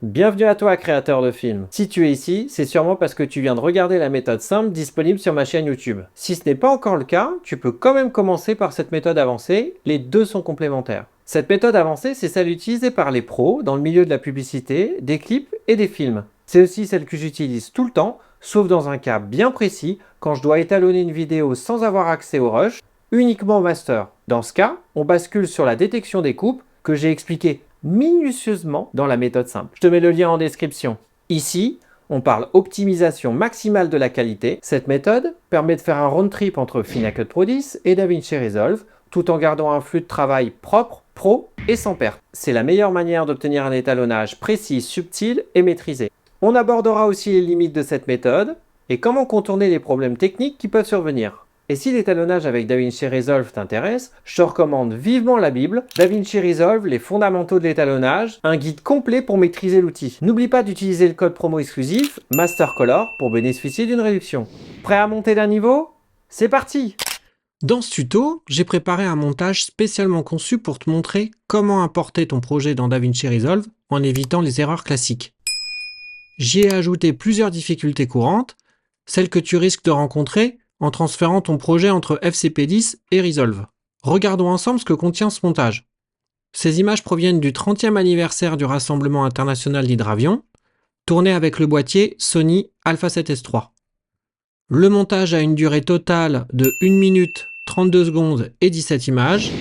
Bienvenue à toi, créateur de films. Si tu es ici, c'est sûrement parce que tu viens de regarder la méthode simple disponible sur ma chaîne YouTube. Si ce n'est pas encore le cas, tu peux quand même commencer par cette méthode avancée, les deux sont complémentaires. Cette méthode avancée, c'est celle utilisée par les pros dans le milieu de la publicité, des clips et des films. C'est aussi celle que j'utilise tout le temps, sauf dans un cas bien précis, quand je dois étalonner une vidéo sans avoir accès au rush, uniquement au master. Dans ce cas, on bascule sur la détection des coupes que j'ai expliqué minutieusement dans la méthode simple. Je te mets le lien en description. Ici, on parle optimisation maximale de la qualité. Cette méthode permet de faire un round trip entre Final Cut Pro 10 et DaVinci Resolve, tout en gardant un flux de travail propre, pro et sans perte. C'est la meilleure manière d'obtenir un étalonnage précis, subtil et maîtrisé. On abordera aussi les limites de cette méthode et comment contourner les problèmes techniques qui peuvent survenir. Et si l'étalonnage avec DaVinci Resolve t'intéresse, je te recommande vivement la Bible, DaVinci Resolve, les fondamentaux de l'étalonnage, un guide complet pour maîtriser l'outil. N'oublie pas d'utiliser le code promo exclusif MasterColor pour bénéficier d'une réduction. Prêt à monter d'un niveau? C'est parti! Dans ce tuto, j'ai préparé un montage spécialement conçu pour te montrer comment importer ton projet dans DaVinci Resolve en évitant les erreurs classiques. J'y ai ajouté plusieurs difficultés courantes, celles que tu risques de rencontrer en transférant ton projet entre FCP10 et Resolve. Regardons ensemble ce que contient ce montage. Ces images proviennent du 30e anniversaire du Rassemblement international d'hydravions, tourné avec le boîtier Sony Alpha 7S III. Le montage a une durée totale de 1 minute, 32 secondes et 17 images,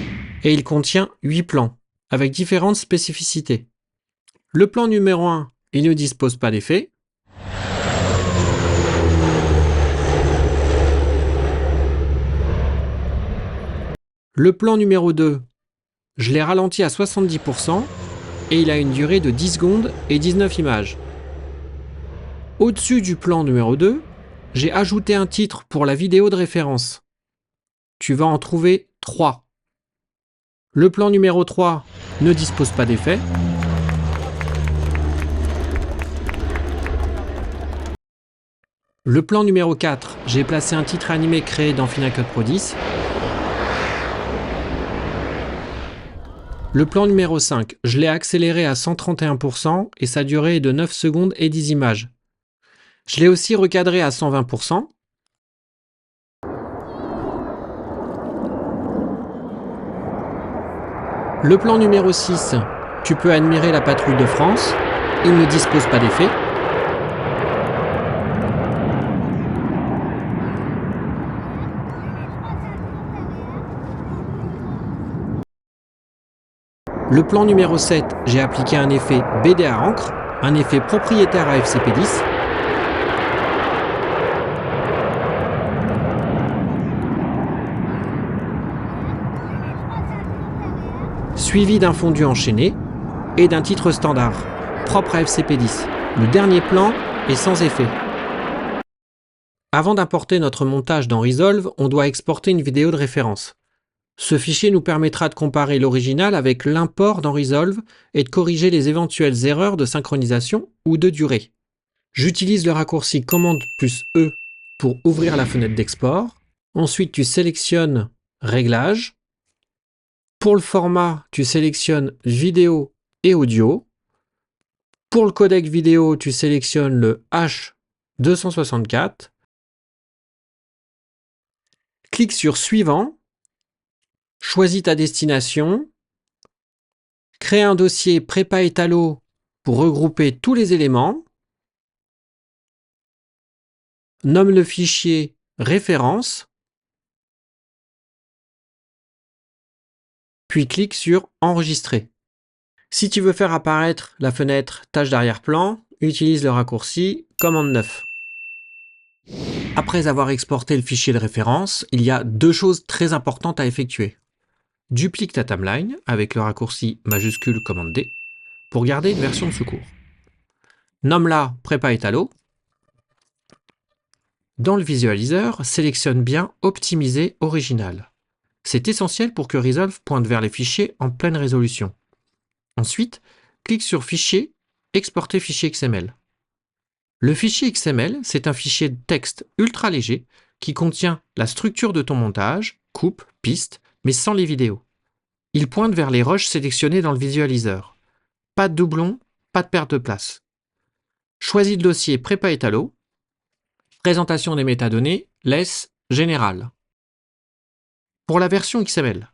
et il contient 8 plans, avec différentes spécificités. Le plan numéro 1, il ne dispose pas d'effet. Le plan numéro 2, je l'ai ralenti à 70%, et il a une durée de 10 secondes et 19 images. Au-dessus du plan numéro 2, j'ai ajouté un titre pour la vidéo de référence. Tu vas en trouver 3. Le plan numéro 3 ne dispose pas d'effet. Le plan numéro 4, j'ai placé un titre animé créé dans Final Cut Pro 10. Le plan numéro 5, je l'ai accéléré à 131% et sa durée est de 9 secondes et 10 images. Je l'ai aussi recadré à 120%. Le plan numéro 6, tu peux admirer la patrouille de France. Il ne dispose pas d'effet. Le plan numéro 7, j'ai appliqué un effet BD à encre, un effet propriétaire à FCP10. Suivi d'un fondu enchaîné et d'un titre standard, propre à FCP10. Le dernier plan est sans effet. Avant d'importer notre montage dans Resolve, on doit exporter une vidéo de référence. Ce fichier nous permettra de comparer l'original avec l'import dans Resolve et de corriger les éventuelles erreurs de synchronisation ou de durée. J'utilise le raccourci Commande plus E pour ouvrir la fenêtre d'export. Ensuite, tu sélectionnes Réglages. Pour le format, tu sélectionnes Vidéo et Audio. Pour le codec vidéo, tu sélectionnes le H264. Clique sur Suivant. Choisis ta destination. Crée un dossier Prépa Étalo pour regrouper tous les éléments. Nomme le fichier Référence. Puis clique sur Enregistrer. Si tu veux faire apparaître la fenêtre Tâche d'arrière-plan, utilise le raccourci Commande 9. Après avoir exporté le fichier de référence, il y a deux choses très importantes à effectuer. Duplique ta timeline avec le raccourci majuscule Commande D pour garder une version de secours. Nomme-la Prépa Étalo. Dans le visualiseur, sélectionne bien Optimiser original. C'est essentiel pour que Resolve pointe vers les fichiers en pleine résolution. Ensuite, clique sur Fichier, Exporter fichier XML. Le fichier XML, c'est un fichier de texte ultra léger qui contient la structure de ton montage, coupe, piste, mais sans les vidéos. Il pointe vers les rushs sélectionnés dans le visualiseur. Pas de doublons, pas de perte de place. Choisis le dossier Prépa Étalo. Présentation des métadonnées, laisse Général. Pour la version XML,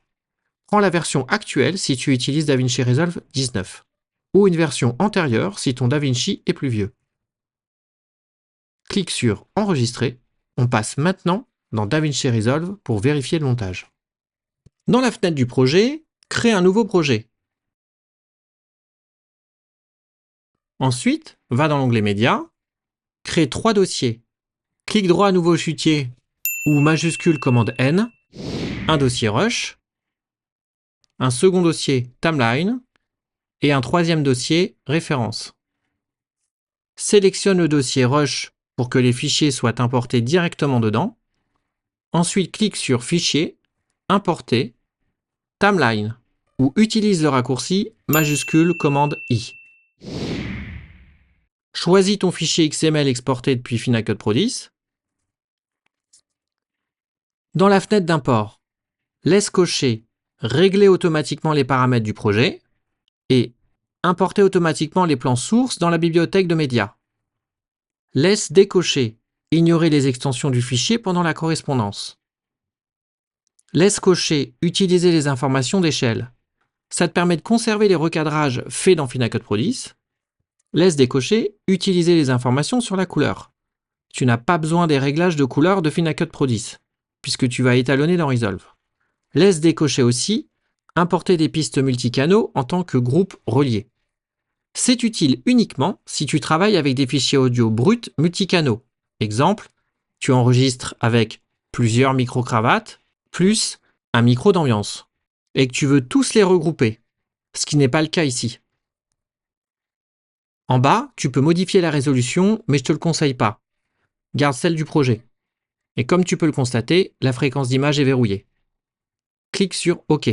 prends la version actuelle si tu utilises DaVinci Resolve 19 ou une version antérieure si ton DaVinci est plus vieux. Clique sur Enregistrer. On passe maintenant dans DaVinci Resolve pour vérifier le montage. Dans la fenêtre du projet, crée un nouveau projet. Ensuite, va dans l'onglet Médias, crée 3 dossiers. Clique droit à nouveau chutier ou majuscule commande N, un dossier Rush, un second dossier Timeline et un troisième dossier Référence. Sélectionne le dossier Rush pour que les fichiers soient importés directement dedans. Ensuite, clique sur Fichier, Importer, Timeline ou utilise le raccourci majuscule commande I. Choisis ton fichier XML exporté depuis Final Cut Pro 10. Dans la fenêtre d'import, laisse cocher Régler automatiquement les paramètres du projet et Importer automatiquement les plans sources dans la bibliothèque de médias. Laisse décocher Ignorer les extensions du fichier pendant la correspondance. Laisse cocher Utiliser les informations d'échelle. Ça te permet de conserver les recadrages faits dans Final Cut Pro 10. Laisse décocher Utiliser les informations sur la couleur. Tu n'as pas besoin des réglages de couleur de Final Cut Pro 10, puisque tu vas étalonner dans Resolve. Laisse décocher aussi Importer des pistes multicanaux en tant que groupe relié. C'est utile uniquement si tu travailles avec des fichiers audio bruts multicanaux. Exemple, tu enregistres avec plusieurs micro-cravates plus un micro d'ambiance et que tu veux tous les regrouper, ce qui n'est pas le cas ici. En bas, tu peux modifier la résolution, mais je ne te le conseille pas. Garde celle du projet. Et comme tu peux le constater, la fréquence d'image est verrouillée. Clique sur OK.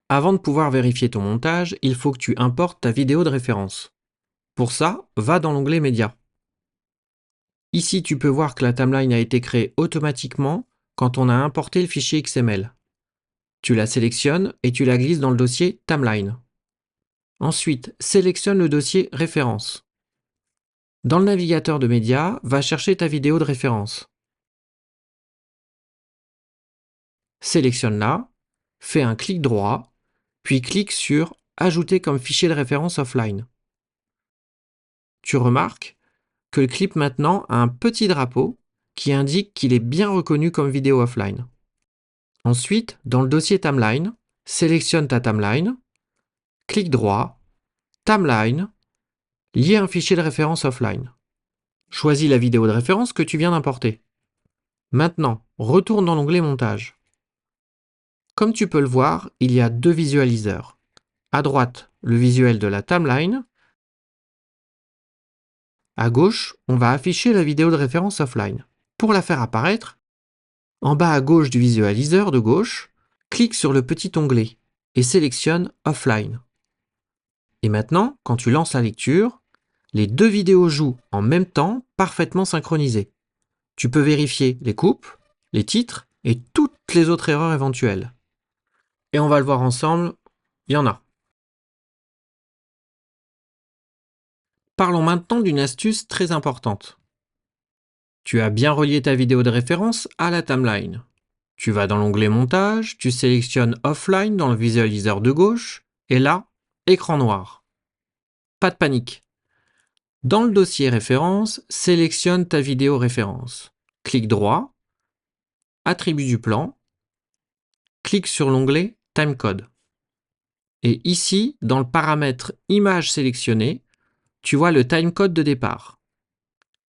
Avant de pouvoir vérifier ton montage, il faut que tu importes ta vidéo de référence. Pour ça, va dans l'onglet Médias. Ici, tu peux voir que la timeline a été créée automatiquement quand on a importé le fichier XML. Tu la sélectionnes et tu la glisses dans le dossier Timeline. Ensuite, sélectionne le dossier Référence. Dans le navigateur de médias, va chercher ta vidéo de référence. Sélectionne-la, fais un clic droit, puis clique sur Ajouter comme fichier de référence offline. Tu remarques que le clip maintenant a un petit drapeau qui indique qu'il est bien reconnu comme vidéo offline. Ensuite, dans le dossier Timeline, sélectionne ta timeline, clic droit, Timeline, lier un fichier de référence offline. Choisis la vidéo de référence que tu viens d'importer. Maintenant, retourne dans l'onglet Montage. Comme tu peux le voir, il y a 2 visualiseurs. À droite, le visuel de la timeline. À gauche, on va afficher la vidéo de référence offline. Pour la faire apparaître, en bas à gauche du visualiseur de gauche, clique sur le petit onglet et sélectionne Offline. Et maintenant, quand tu lances la lecture, les 2 vidéos jouent en même temps, parfaitement synchronisées. Tu peux vérifier les coupes, les titres et toutes les autres erreurs éventuelles. Et on va le voir ensemble, il y en a. Parlons maintenant d'une astuce très importante. Tu as bien relié ta vidéo de référence à la timeline. Tu vas dans l'onglet Montage, tu sélectionnes Offline dans le visualiseur de gauche, et là, écran noir. Pas de panique. Dans le dossier Référence, sélectionne ta vidéo référence. Clique droit, Attribut du plan, clique sur l'onglet Timecode. Et ici, dans le paramètre Image sélectionnée, tu vois le timecode de départ.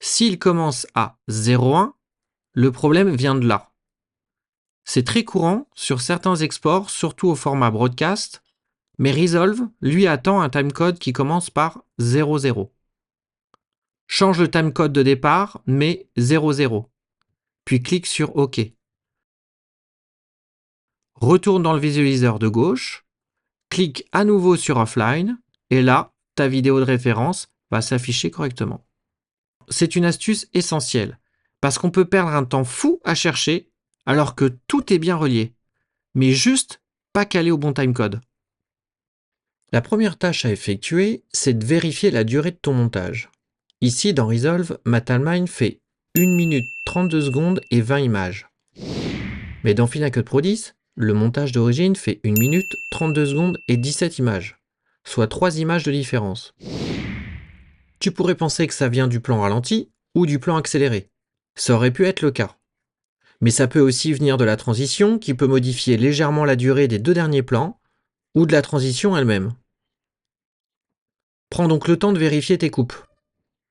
S'il commence à 01, le problème vient de là. C'est très courant sur certains exports, surtout au format broadcast, mais Resolve, lui, attend un timecode qui commence par 00. Change le timecode de départ, mets 00. Puis clique sur OK. Retourne dans le visualiseur de gauche, clique à nouveau sur Offline, et là, ta vidéo de référence va s'afficher correctement. C'est une astuce essentielle, parce qu'on peut perdre un temps fou à chercher, alors que tout est bien relié, mais juste pas calé au bon timecode. La première tâche à effectuer, c'est de vérifier la durée de ton montage. Ici, dans Resolve, ma timeline fait 1 minute 32 secondes et 20 images. Mais dans Final Cut Pro 10, le montage d'origine fait 1 minute 32 secondes et 17 images, soit 3 images de différence. Tu pourrais penser que ça vient du plan ralenti ou du plan accéléré. Ça aurait pu être le cas. Mais ça peut aussi venir de la transition qui peut modifier légèrement la durée des 2 derniers plans ou de la transition elle-même. Prends donc le temps de vérifier tes coupes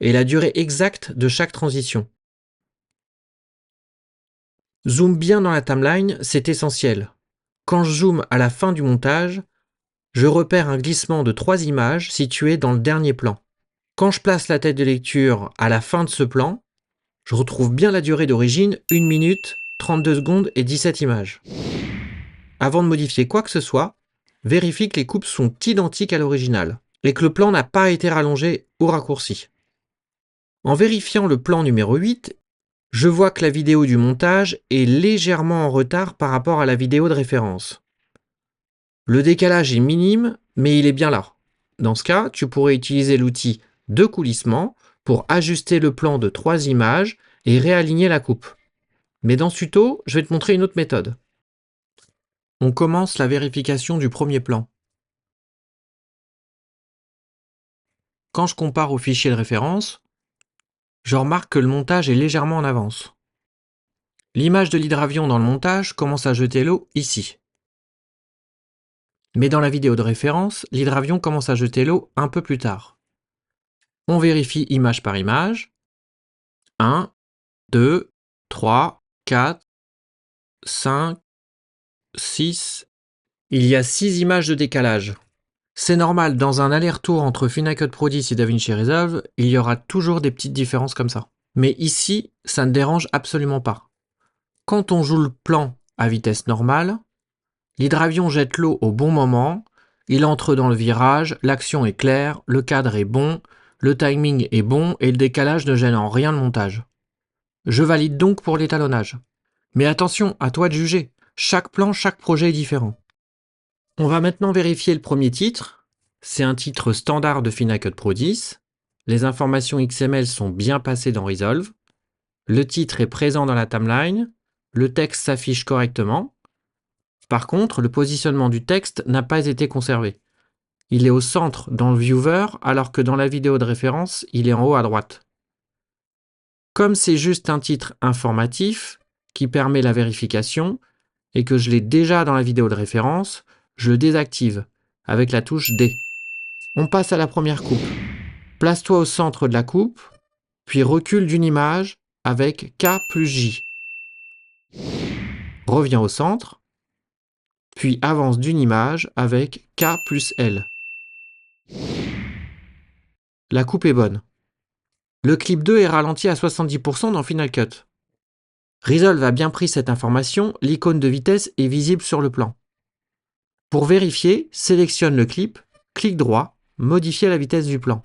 et la durée exacte de chaque transition. Zoom bien dans la timeline, c'est essentiel. Quand je zoome à la fin du montage, je repère un glissement de 3 images situées dans le dernier plan. Quand je place la tête de lecture à la fin de ce plan, je retrouve bien la durée d'origine, 1 minute, 32 secondes et 17 images. Avant de modifier quoi que ce soit, vérifie que les coupes sont identiques à l'original et que le plan n'a pas été rallongé ou raccourci. En vérifiant le plan numéro 8, je vois que la vidéo du montage est légèrement en retard par rapport à la vidéo de référence. Le décalage est minime, mais il est bien là. Dans ce cas, tu pourrais utiliser l'outil de coulissement pour ajuster le plan de 3 images et réaligner la coupe. Mais dans ce tuto, je vais te montrer une autre méthode. On commence la vérification du premier plan. Quand je compare au fichier de référence, je remarque que le montage est légèrement en avance. L'image de l'hydravion dans le montage commence à jeter l'eau ici. Mais dans la vidéo de référence, l'hydravion commence à jeter l'eau un peu plus tard. On vérifie image par image. 1, 2, 3, 4, 5, 6. Il y a 6 images de décalage. C'est normal, dans un aller-retour entre Final Cut Pro 10 et DaVinci Resolve, il y aura toujours des petites différences comme ça. Mais ici, ça ne dérange absolument pas. Quand on joue le plan à vitesse normale, l'hydravion jette l'eau au bon moment, il entre dans le virage, l'action est claire, le cadre est bon, le timing est bon et le décalage ne gêne en rien le montage. Je valide donc pour l'étalonnage. Mais attention, à toi de juger. Chaque plan, chaque projet est différent. On va maintenant vérifier le premier titre. C'est un titre standard de Final Cut Pro 10. Les informations XML sont bien passées dans Resolve. Le titre est présent dans la timeline. Le texte s'affiche correctement. Par contre, le positionnement du texte n'a pas été conservé. Il est au centre dans le viewer, alors que dans la vidéo de référence, il est en haut à droite. Comme c'est juste un titre informatif qui permet la vérification et que je l'ai déjà dans la vidéo de référence, je le désactive avec la touche D. On passe à la première coupe. Place-toi au centre de la coupe, puis recule d'une image avec K plus J. Reviens au centre, puis avance d'une image avec K plus L. La coupe est bonne. Le clip 2 est ralenti à 70% dans Final Cut. Resolve a bien pris cette information, l'icône de vitesse est visible sur le plan. Pour vérifier, sélectionne le clip, clic droit, modifier la vitesse du plan.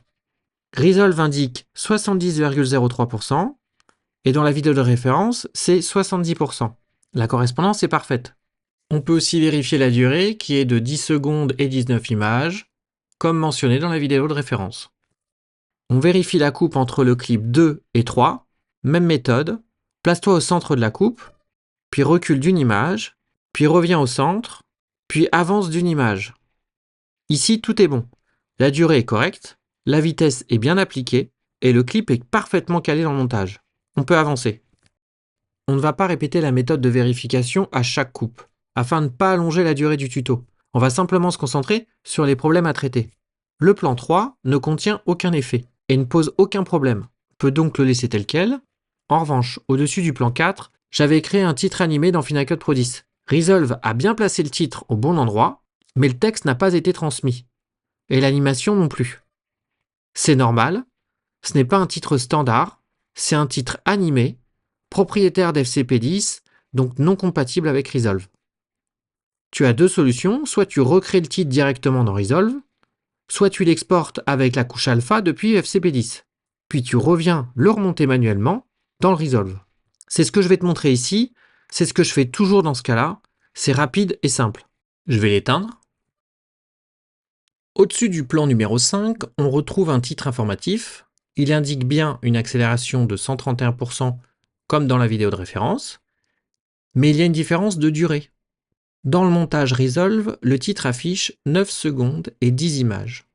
Resolve indique 70,03% et dans la vidéo de référence, c'est 70%. La correspondance est parfaite. On peut aussi vérifier la durée qui est de 10 secondes et 19 images, comme mentionné dans la vidéo de référence. On vérifie la coupe entre le clip 2 et 3, même méthode, place-toi au centre de la coupe, puis recule d'une image, puis reviens au centre, puis avance d'une image. Ici, tout est bon. La durée est correcte, la vitesse est bien appliquée, et le clip est parfaitement calé dans le montage. On peut avancer. On ne va pas répéter la méthode de vérification à chaque coupe, afin de ne pas allonger la durée du tuto. On va simplement se concentrer sur les problèmes à traiter. Le plan 3 ne contient aucun effet et ne pose aucun problème. On peut donc le laisser tel quel. En revanche, au-dessus du plan 4, j'avais créé un titre animé dans Final Cut Pro 10. Resolve a bien placé le titre au bon endroit, mais le texte n'a pas été transmis. Et l'animation non plus. C'est normal, ce n'est pas un titre standard, c'est un titre animé, propriétaire d'FCP10, donc non compatible avec Resolve. Tu as deux solutions, soit tu recrées le titre directement dans Resolve, soit tu l'exportes avec la couche alpha depuis FCP10. Puis tu reviens le remonter manuellement dans le Resolve. C'est ce que je vais te montrer ici, c'est ce que je fais toujours dans ce cas-là, c'est rapide et simple. Je vais l'éteindre. Au-dessus du plan numéro 5, on retrouve un titre informatif. Il indique bien une accélération de 131% comme dans la vidéo de référence, mais il y a une différence de durée. Dans le montage Resolve, le titre affiche 9 secondes et 10 images.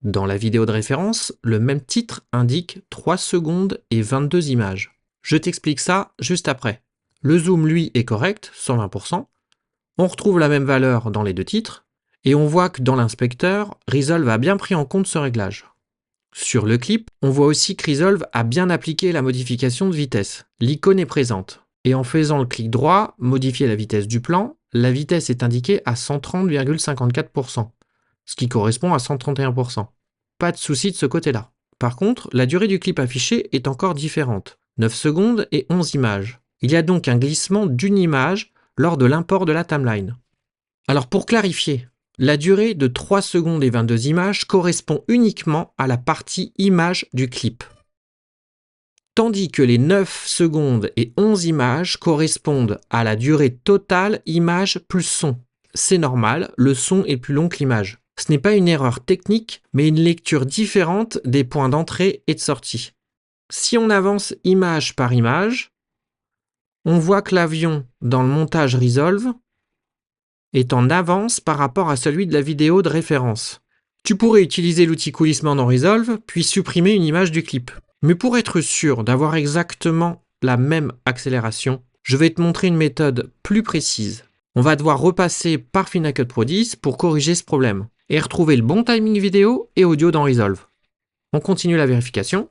Dans la vidéo de référence, le même titre indique 3 secondes et 22 images. Je t'explique ça juste après. Le zoom, lui, est correct, 120%. On retrouve la même valeur dans les deux titres, et on voit que dans l'inspecteur, Resolve a bien pris en compte ce réglage. Sur le clip, on voit aussi que Resolve a bien appliqué la modification de vitesse. L'icône est présente. Et en faisant le clic droit, modifier la vitesse du plan, la vitesse est indiquée à 130,54%, ce qui correspond à 131%. Pas de souci de ce côté-là. Par contre, la durée du clip affiché est encore différente, 9 secondes et 11 images. Il y a donc un glissement d'une image lors de l'import de la timeline. Alors pour clarifier, la durée de 3 secondes et 22 images correspond uniquement à la partie image du clip. Tandis que les 9 secondes et 11 images correspondent à la durée totale image plus son. C'est normal, le son est plus long que l'image. Ce n'est pas une erreur technique, mais une lecture différente des points d'entrée et de sortie. Si on avance image par image, on voit que l'avion dans le montage Resolve est en avance par rapport à celui de la vidéo de référence. Tu pourrais utiliser l'outil coulissement dans Resolve, puis supprimer une image du clip. Mais pour être sûr d'avoir exactement la même accélération, je vais te montrer une méthode plus précise. On va devoir repasser par Final Cut Pro X pour corriger ce problème et retrouver le bon timing vidéo et audio dans Resolve. On continue la vérification.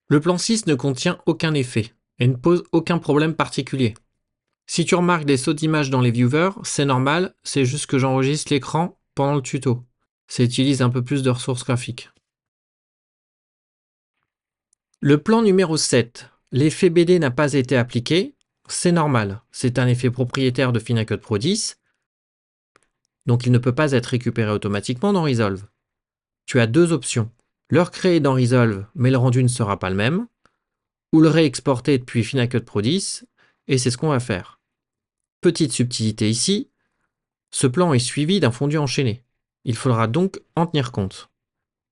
Le plan 6 ne contient aucun effet et ne pose aucun problème particulier. Si tu remarques des sauts d'images dans les viewers, c'est normal, c'est juste que j'enregistre l'écran pendant le tuto. Ça utilise un peu plus de ressources graphiques. Le plan numéro 7, l'effet BD n'a pas été appliqué, c'est normal, c'est un effet propriétaire de Final Cut Pro X, donc il ne peut pas être récupéré automatiquement dans Resolve. Tu as deux options, le recréer dans Resolve mais le rendu ne sera pas le même, ou le réexporter depuis Final Cut Pro X, et c'est ce qu'on va faire. Petite subtilité ici, ce plan est suivi d'un fondu enchaîné. Il faudra donc en tenir compte.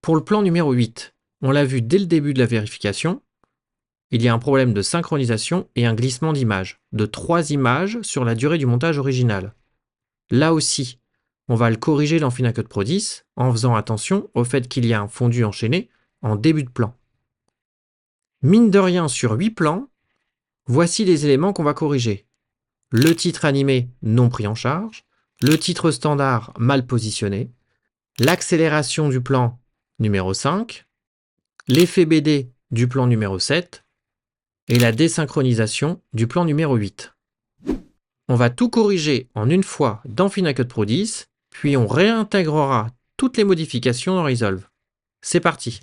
Pour le plan numéro 8, on l'a vu dès le début de la vérification, il y a un problème de synchronisation et un glissement d'image, de 3 images sur la durée du montage original. Là aussi, on va le corriger dans Final Cut Pro X en faisant attention au fait qu'il y a un fondu enchaîné en début de plan. Mine de rien, sur 8 plans, voici les éléments qu'on va corriger. Le titre animé non pris en charge, le titre standard mal positionné, l'accélération du plan numéro 5, l'effet BD du plan numéro 7 et la désynchronisation du plan numéro 8. On va tout corriger en une fois dans Final Cut Pro X, puis on réintégrera toutes les modifications dans Resolve. C'est parti.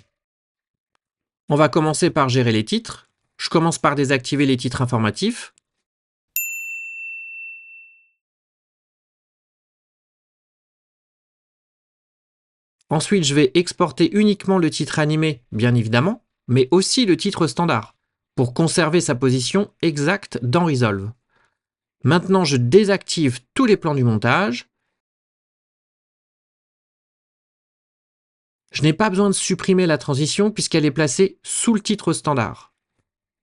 On va commencer par gérer les titres. Je commence par désactiver les titres informatifs. Ensuite, je vais exporter uniquement le titre animé, bien évidemment, mais aussi le titre standard, pour conserver sa position exacte dans Resolve. Maintenant, je désactive tous les plans du montage. Je n'ai pas besoin de supprimer la transition puisqu'elle est placée sous le titre standard.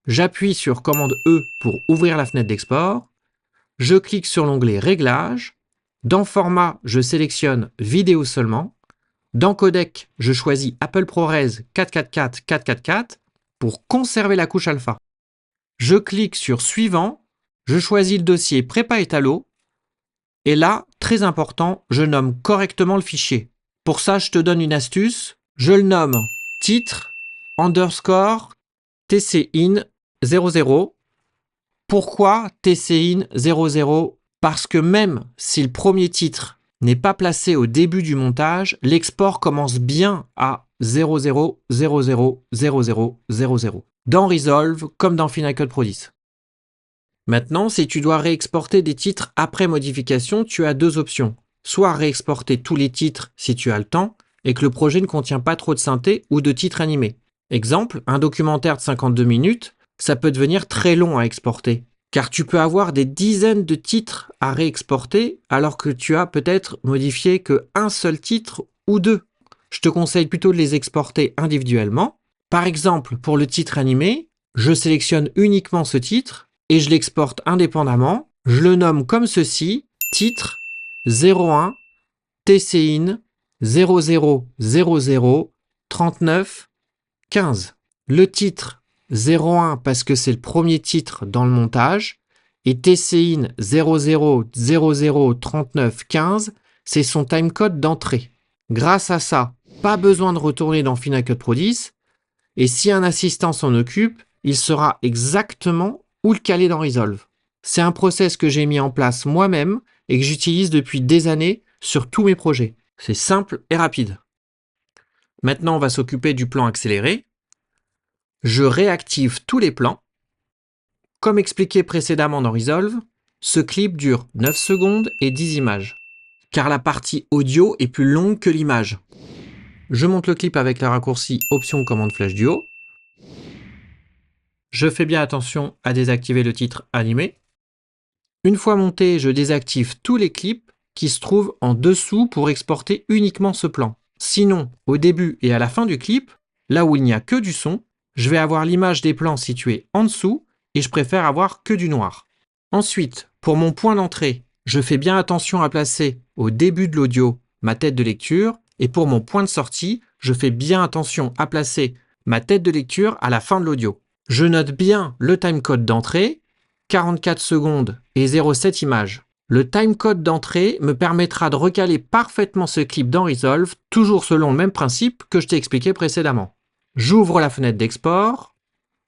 J'appuie sur commande E pour ouvrir la fenêtre d'export. Je clique sur l'onglet Réglages. Dans Format, je sélectionne Vidéo seulement. Dans Codec, je choisis Apple ProRes 444-444 pour conserver la couche alpha. Je clique sur Suivant. Je choisis le dossier Prépa Étalo. Et là, très important, je nomme correctement le fichier. Pour ça, je te donne une astuce. Je le nomme titre underscore tcin 00. Pourquoi tcin 00? Parce que même si le premier titre n'est pas placé au début du montage, l'export commence bien à 00000000 dans Resolve comme dans Final Cut Pro X. Maintenant, si tu dois réexporter des titres après modification, tu as deux options. Soit réexporter tous les titres si tu as le temps et que le projet ne contient pas trop de synthé ou de titres animés. Exemple, un documentaire de 52 minutes, ça peut devenir très long à exporter, car tu peux avoir des dizaines de titres à réexporter alors que tu as peut-être modifié qu'un seul titre ou deux. Je te conseille plutôt de les exporter individuellement. Par exemple, pour le titre animé, je sélectionne uniquement ce titre et je l'exporte indépendamment. Je le nomme comme ceci, titre 01 TCIN 0000 39 15. Le titre 01 parce que c'est le premier titre dans le montage et TCIN 000039 15, c'est son timecode d'entrée. Grâce à ça, pas besoin de retourner dans Final Cut Pro 10 et si un assistant s'en occupe, il saura exactement où le caler dans Resolve. C'est un process que j'ai mis en place moi-même et que j'utilise depuis des années sur tous mes projets. C'est simple et rapide. Maintenant, on va s'occuper du plan accéléré. Je réactive tous les plans. Comme expliqué précédemment dans Resolve, ce clip dure 9 secondes et 10 images, car la partie audio est plus longue que l'image. Je monte le clip avec le raccourci Option Commande Flash du haut. Je fais bien attention à désactiver le titre animé. Une fois monté, je désactive tous les clips qui se trouvent en dessous pour exporter uniquement ce plan. Sinon, au début et à la fin du clip, là où il n'y a que du son, je vais avoir l'image des plans situés en dessous et je préfère avoir que du noir. Ensuite, pour mon point d'entrée, je fais bien attention à placer au début de l'audio ma tête de lecture et pour mon point de sortie, je fais bien attention à placer ma tête de lecture à la fin de l'audio. Je note bien le timecode d'entrée, 44 secondes et 0,7 images. Le timecode d'entrée me permettra de recaler parfaitement ce clip dans Resolve, toujours selon le même principe que je t'ai expliqué précédemment. J'ouvre la fenêtre d'export,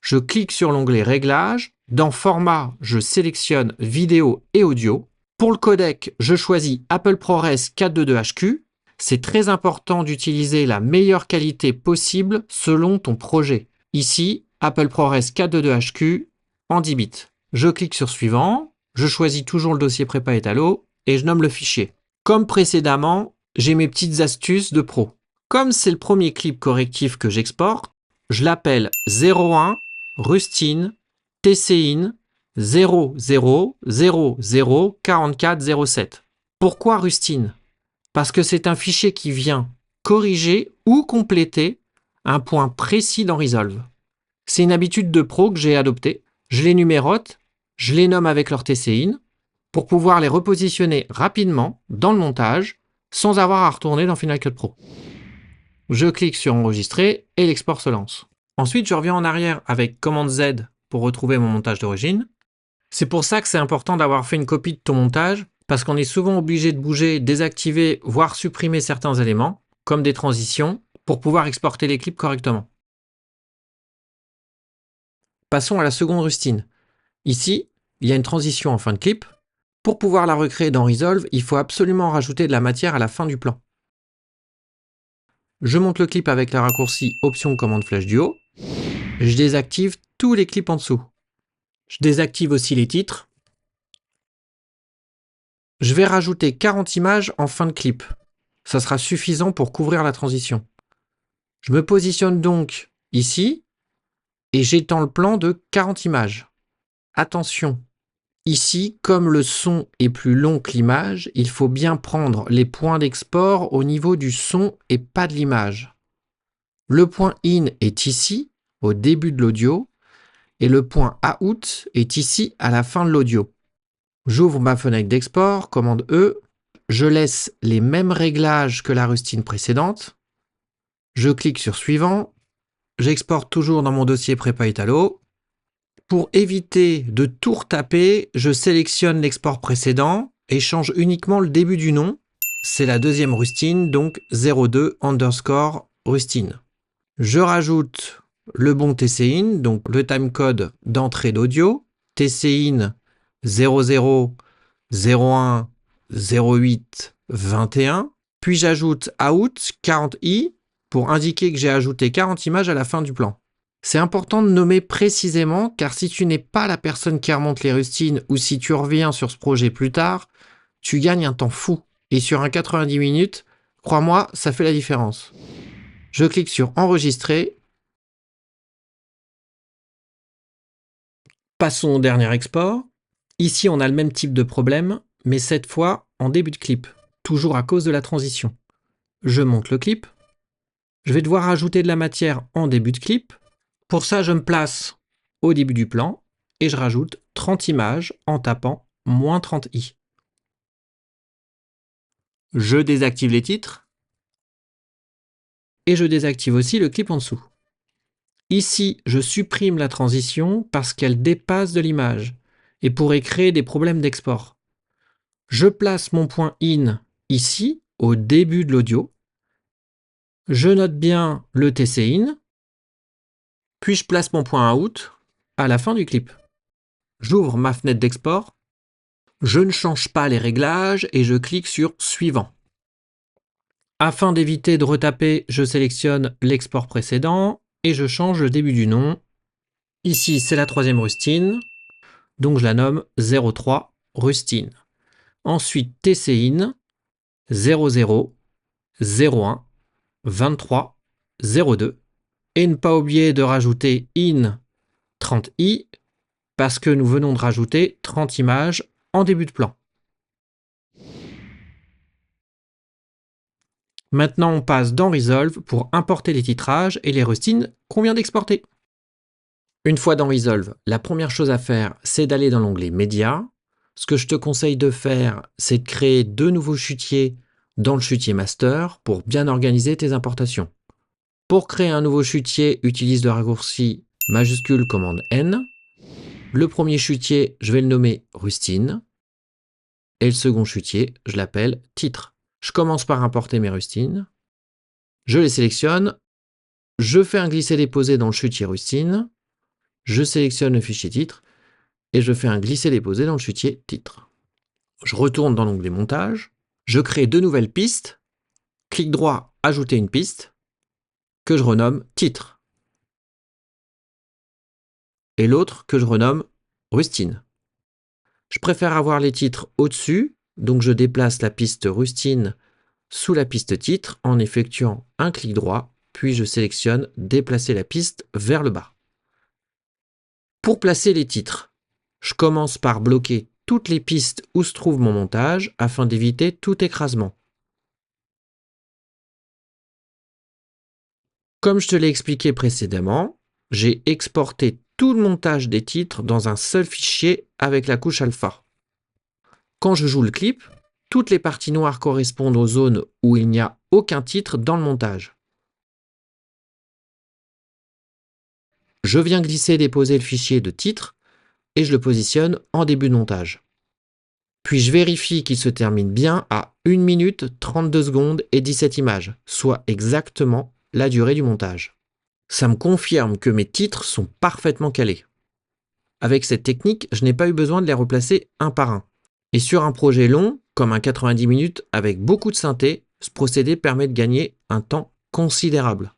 je clique sur l'onglet Réglages, dans Format, je sélectionne Vidéo et Audio. Pour le codec, je choisis Apple ProRes 422HQ. C'est très important d'utiliser la meilleure qualité possible selon ton projet. Ici, Apple ProRes 422HQ en 10 bits. Je clique sur Suivant, je choisis toujours le dossier prépa étalo et je nomme le fichier. Comme précédemment, j'ai mes petites astuces de pro. Comme c'est le premier clip correctif que j'exporte, je l'appelle 01 Rustine TCIN 00004407. Pourquoi Rustine ? Parce que c'est un fichier qui vient corriger ou compléter un point précis dans Resolve. C'est une habitude de pro que j'ai adoptée. Je les numérote, je les nomme avec leur TCIN pour pouvoir les repositionner rapidement dans le montage sans avoir à retourner dans Final Cut Pro. Je clique sur Enregistrer et l'export se lance. Ensuite, je reviens en arrière avec commande Z pour retrouver mon montage d'origine. C'est pour ça que c'est important d'avoir fait une copie de ton montage parce qu'on est souvent obligé de bouger, désactiver, voire supprimer certains éléments, comme des transitions, pour pouvoir exporter les clips correctement. Passons à la seconde rustine. Ici, il y a une transition en fin de clip. Pour pouvoir la recréer dans Resolve, il faut absolument rajouter de la matière à la fin du plan. Je monte le clip avec le raccourci Option Commande Flash du haut. Je désactive tous les clips en dessous. Je désactive aussi les titres. Je vais rajouter 40 images en fin de clip. Ça sera suffisant pour couvrir la transition. Je me positionne donc ici et j'étends le plan de 40 images. Attention, ici, comme le son est plus long que l'image, il faut bien prendre les points d'export au niveau du son et pas de l'image. Le point IN est ici, au début de l'audio, et le point OUT est ici, à la fin de l'audio. J'ouvre ma fenêtre d'export, commande E, je laisse les mêmes réglages que la rustine précédente, je clique sur Suivant, j'exporte toujours dans mon dossier prépa italo. Pour éviter de tout retaper, je sélectionne l'export précédent et change uniquement le début du nom. C'est la deuxième rustine, donc 02_rustine. Je rajoute le bon TCIN, donc le timecode d'entrée d'audio, TCIN 0001 08 21. Puis j'ajoute out 40i pour indiquer que j'ai ajouté 40 images à la fin du plan. C'est important de nommer précisément car si tu n'es pas la personne qui remonte les rustines ou si tu reviens sur ce projet plus tard, tu gagnes un temps fou. Et sur un 90 minutes, crois-moi, ça fait la différence. Je clique sur Enregistrer. Passons au dernier export. Ici, on a le même type de problème, mais cette fois en début de clip, toujours à cause de la transition. Je monte le clip. Je vais devoir ajouter de la matière en début de clip. Pour ça, je me place au début du plan et je rajoute 30 images en tapant -30i. Je désactive les titres et je désactive aussi le clip en dessous. Ici, je supprime la transition parce qu'elle dépasse de l'image et pourrait créer des problèmes d'export. Je place mon point IN ici, au début de l'audio. Je note bien le TC IN, puis je place mon point OUT à la fin du clip. J'ouvre ma fenêtre d'export, je ne change pas les réglages et je clique sur Suivant. Afin d'éviter de retaper, je sélectionne l'export précédent et je change le début du nom. Ici, c'est la troisième rustine, donc je la nomme 03 rustine. Ensuite, TC-IN 00, 01, 23, 02. Et ne pas oublier de rajouter IN 30i parce que nous venons de rajouter 30 images en début de plan. Maintenant, on passe dans Resolve pour importer les titrages et les rustines qu'on vient d'exporter. Une fois dans Resolve, la première chose à faire, c'est d'aller dans l'onglet Médias. Ce que je te conseille de faire, c'est de créer 2 nouveaux chutiers dans le chutier master pour bien organiser tes importations. Pour créer un nouveau chutier, utilise le raccourci majuscule commande N. Le premier chutier, je vais le nommer rustine. Et le second chutier, je l'appelle titre. Je commence par importer mes rustines. Je les sélectionne. Je fais un glisser-déposer dans le chutier rustine. Je sélectionne le fichier titre. Et je fais un glisser-déposer dans le chutier titre. Je retourne dans l'onglet montage. Je crée 2 nouvelles pistes. Clic droit, ajouter une piste, que je renomme titre. Et l'autre que je renomme rustine. Je préfère avoir les titres au-dessus, donc je déplace la piste rustine sous la piste titre en effectuant un clic droit, puis je sélectionne déplacer la piste vers le bas. Pour placer les titres, je commence par bloquer toutes les pistes où se trouve mon montage afin d'éviter tout écrasement. Comme je te l'ai expliqué précédemment, j'ai exporté tout le montage des titres dans un seul fichier avec la couche alpha. Quand je joue le clip, toutes les parties noires correspondent aux zones où il n'y a aucun titre dans le montage. Je viens glisser déposer le fichier de titre et je le positionne en début de montage. Puis je vérifie qu'il se termine bien à 1 minute 32 secondes et 17 images, soit exactement la durée du montage. Ça me confirme que mes titres sont parfaitement calés. Avec cette technique, je n'ai pas eu besoin de les replacer un par un. Et sur un projet long, comme un 90 minutes avec beaucoup de synthé, ce procédé permet de gagner un temps considérable.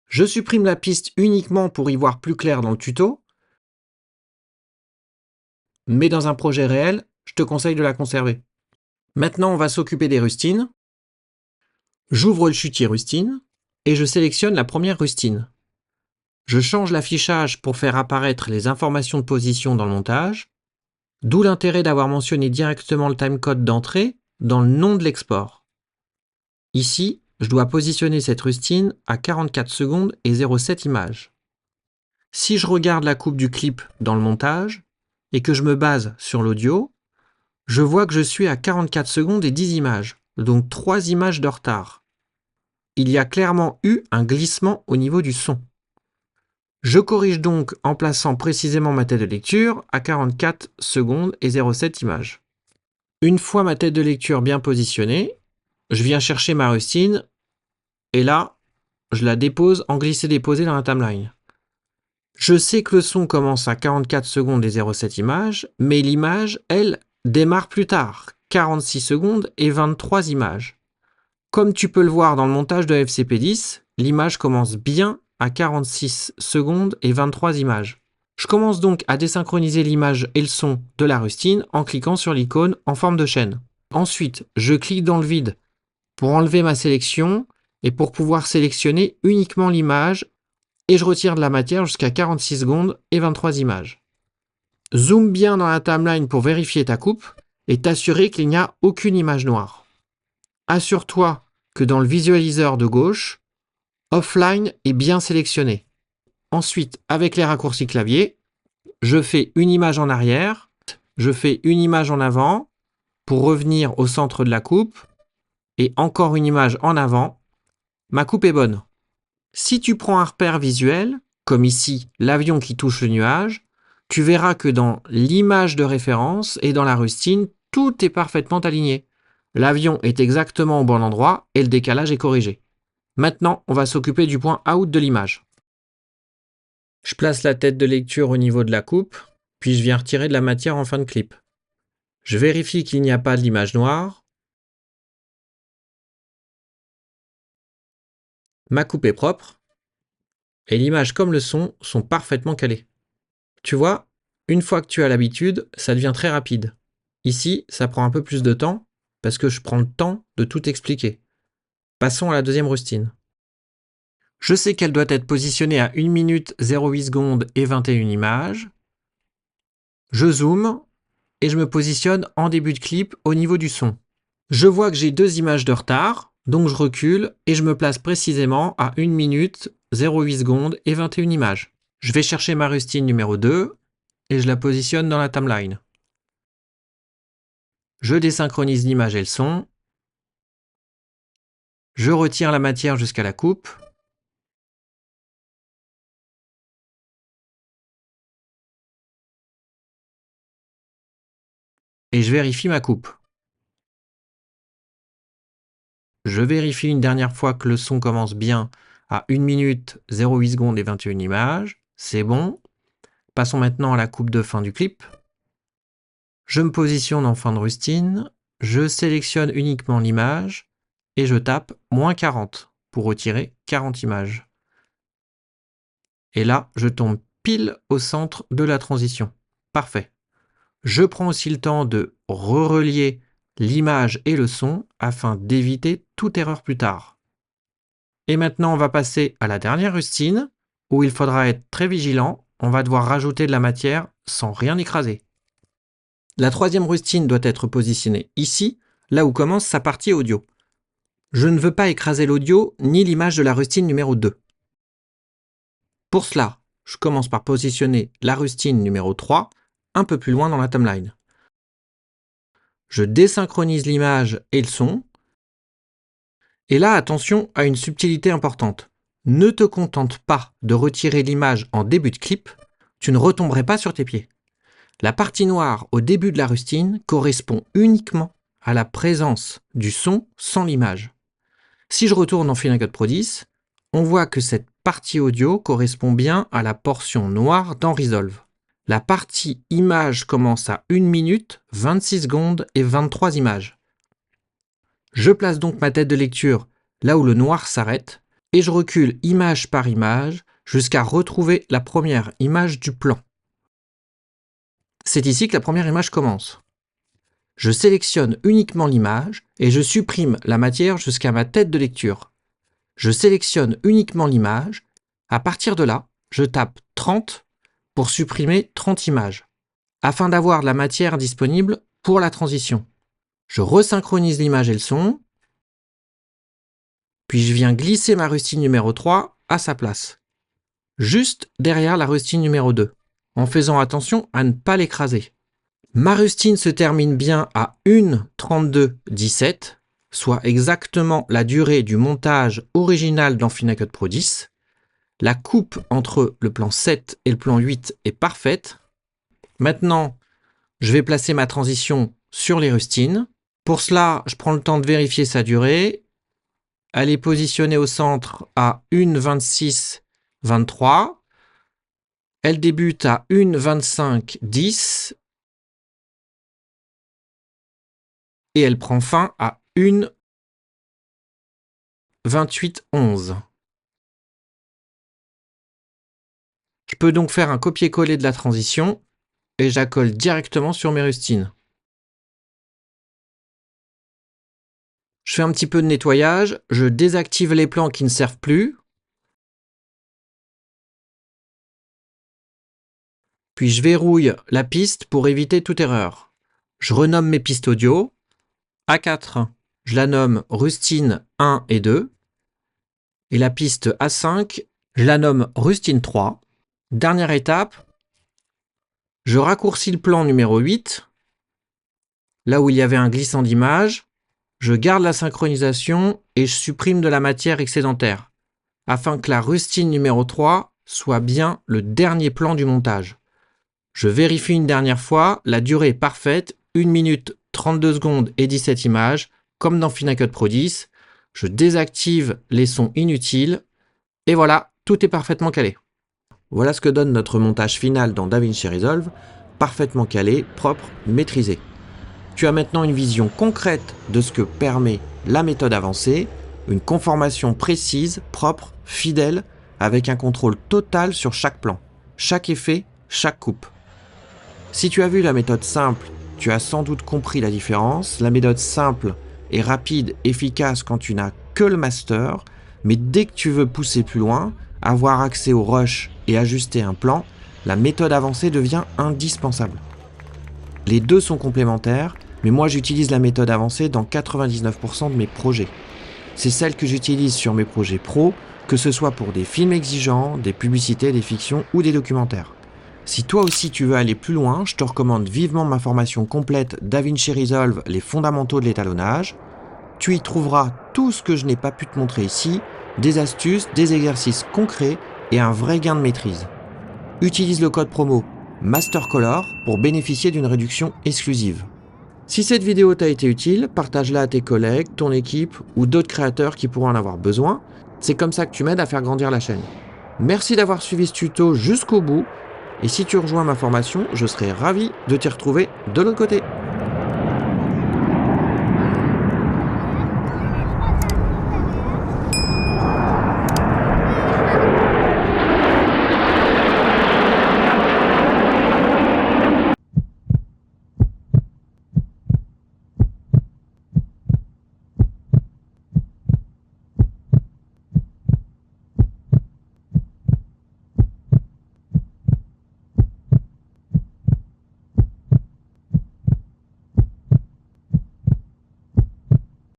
Je supprime la piste uniquement pour y voir plus clair dans le tuto, mais dans un projet réel, je te conseille de la conserver. Maintenant, on va s'occuper des rustines. J'ouvre le chutier rustine et je sélectionne la première rustine. Je change l'affichage pour faire apparaître les informations de position dans le montage, d'où l'intérêt d'avoir mentionné directement le timecode d'entrée dans le nom de l'export. Ici, je dois positionner cette rustine à 44 secondes et 0,7 images. Si je regarde la coupe du clip dans le montage et que je me base sur l'audio, je vois que je suis à 44 secondes et 10 images, donc 3 images de retard. Il y a clairement eu un glissement au niveau du son. Je corrige donc en plaçant précisément ma tête de lecture à 44 secondes et 0,7 images. Une fois ma tête de lecture bien positionnée, je viens chercher ma rustine et là, je la dépose en glisser-déposer dans la timeline. Je sais que le son commence à 44 secondes et 0,7 images, mais l'image, elle, démarre plus tard, 46 secondes et 23 images. Comme tu peux le voir dans le montage de FCP10, l'image commence bien à 46 secondes et 23 images. Je commence donc à désynchroniser l'image et le son de la rustine en cliquant sur l'icône en forme de chaîne. Ensuite, je clique dans le vide pour enlever ma sélection et pour pouvoir sélectionner uniquement l'image et je retire de la matière jusqu'à 46 secondes et 23 images. Zoome bien dans la timeline pour vérifier ta coupe et t'assurer qu'il n'y a aucune image noire. Assure-toi que dans le visualiseur de gauche, Offline est bien sélectionné. Ensuite, avec les raccourcis clavier, je fais une image en arrière, je fais une image en avant pour revenir au centre de la coupe et encore une image en avant. Ma coupe est bonne. Si tu prends un repère visuel, comme ici l'avion qui touche le nuage, tu verras que dans l'image de référence et dans la rustine, tout est parfaitement aligné. L'avion est exactement au bon endroit et le décalage est corrigé. Maintenant, on va s'occuper du point out de l'image. Je place la tête de lecture au niveau de la coupe, puis je viens retirer de la matière en fin de clip. Je vérifie qu'il n'y a pas d'image noire. Ma coupe est propre. Et l'image comme le son sont parfaitement calés. Tu vois, une fois que tu as l'habitude, ça devient très rapide. Ici, ça prend un peu plus de temps, parce que je prends le temps de tout expliquer. Passons à la deuxième rustine. Je sais qu'elle doit être positionnée à 1 minute 08 secondes et 21 images. Je zoome et je me positionne en début de clip au niveau du son. Je vois que j'ai 2 images de retard, donc je recule et je me place précisément à 1 minute 08 secondes et 21 images. Je vais chercher ma rustine numéro 2 et je la positionne dans la timeline. Je désynchronise l'image et le son. Je retire la matière jusqu'à la coupe. Et je vérifie ma coupe. Je vérifie une dernière fois que le son commence bien à 1 minute 08 secondes et 21 images. C'est bon. Passons maintenant à la coupe de fin du clip. Je me positionne en fin de rustine. Je sélectionne uniquement l'image et je tape -40 pour retirer 40 images. Et là, je tombe pile au centre de la transition. Parfait. Je prends aussi le temps de relier l'image et le son afin d'éviter toute erreur plus tard. Et maintenant, on va passer à la dernière rustine où il faudra être très vigilant. On va devoir rajouter de la matière sans rien écraser. La troisième rustine doit être positionnée ici, là où commence sa partie audio. Je ne veux pas écraser l'audio ni l'image de la rustine numéro 2. Pour cela, je commence par positionner la rustine numéro 3 un peu plus loin dans la timeline. Je désynchronise l'image et le son. Et là, attention à une subtilité importante. Ne te contente pas de retirer l'image en début de clip, tu ne retomberais pas sur tes pieds. La partie noire au début de la rustine correspond uniquement à la présence du son sans l'image. Si je retourne en Final Cut Pro 10, on voit que cette partie audio correspond bien à la portion noire dans Resolve. La partie image commence à 1 minute, 26 secondes et 23 images. Je place donc ma tête de lecture là où le noir s'arrête et je recule image par image jusqu'à retrouver la première image du plan. C'est ici que la première image commence. Je sélectionne uniquement l'image et je supprime la matière jusqu'à ma tête de lecture. Je sélectionne uniquement l'image. À partir de là, je tape 30 pour supprimer 30 images, afin d'avoir de la matière disponible pour la transition. Je resynchronise l'image et le son, puis je viens glisser ma rustine numéro 3 à sa place, juste derrière la rustine numéro 2, en faisant attention à ne pas l'écraser. Ma rustine se termine bien à 1:32:17, soit exactement la durée du montage original dans Final Cut Pro 10. La coupe entre le plan 7 et le plan 8 est parfaite. Maintenant, je vais placer ma transition sur les rustines. Pour cela, je prends le temps de vérifier sa durée. Elle est positionnée au centre à 1:26:23. Elle débute à 1:25:10. Et elle prend fin à 1:28:11. Je peux donc faire un copier-coller de la transition et je la colle directement sur mes rustines. Je fais un petit peu de nettoyage, je désactive les plans qui ne servent plus. puis je verrouille la piste pour éviter toute erreur. Je renomme mes pistes audio. A4, je la nomme Rustine 1 et 2. Et la piste A5, je la nomme Rustine 3. Dernière étape, je raccourcis le plan numéro 8. Là où il y avait un glissant d'image, je garde la synchronisation et je supprime de la matière excédentaire, afin que la rustine numéro 3 soit bien le dernier plan du montage. Je vérifie une dernière fois, la durée est parfaite, 1 minute 32 secondes et 17 images, comme dans Final Cut Pro 10. Je désactive les sons inutiles, et voilà, tout est parfaitement calé. Voilà ce que donne notre montage final dans DaVinci Resolve, parfaitement calé, propre, maîtrisé. Tu as maintenant une vision concrète de ce que permet la méthode avancée, une conformation précise, propre, fidèle, avec un contrôle total sur chaque plan, chaque effet, chaque coupe. Si tu as vu la méthode simple, tu as sans doute compris la différence. La méthode simple est rapide, efficace quand tu n'as que le master, mais dès que tu veux pousser plus loin, avoir accès au rush et ajuster un plan, la méthode avancée devient indispensable. Les deux sont complémentaires, mais moi j'utilise la méthode avancée dans 99% de mes projets. C'est celle que j'utilise sur mes projets pro, que ce soit pour des films exigeants, des publicités, des fictions ou des documentaires. Si toi aussi tu veux aller plus loin, je te recommande vivement ma formation complète DaVinci Resolve, les fondamentaux de l'étalonnage. Tu y trouveras tout ce que je n'ai pas pu te montrer ici, des astuces, des exercices concrets et un vrai gain de maîtrise. Utilise le code promo MASTERCOLOR pour bénéficier d'une réduction exclusive. Si cette vidéo t'a été utile, partage-la à tes collègues, ton équipe ou d'autres créateurs qui pourront en avoir besoin. C'est comme ça que tu m'aides à faire grandir la chaîne. Merci d'avoir suivi ce tuto jusqu'au bout. Et si tu rejoins ma formation, je serai ravi de t'y retrouver de l'autre côté.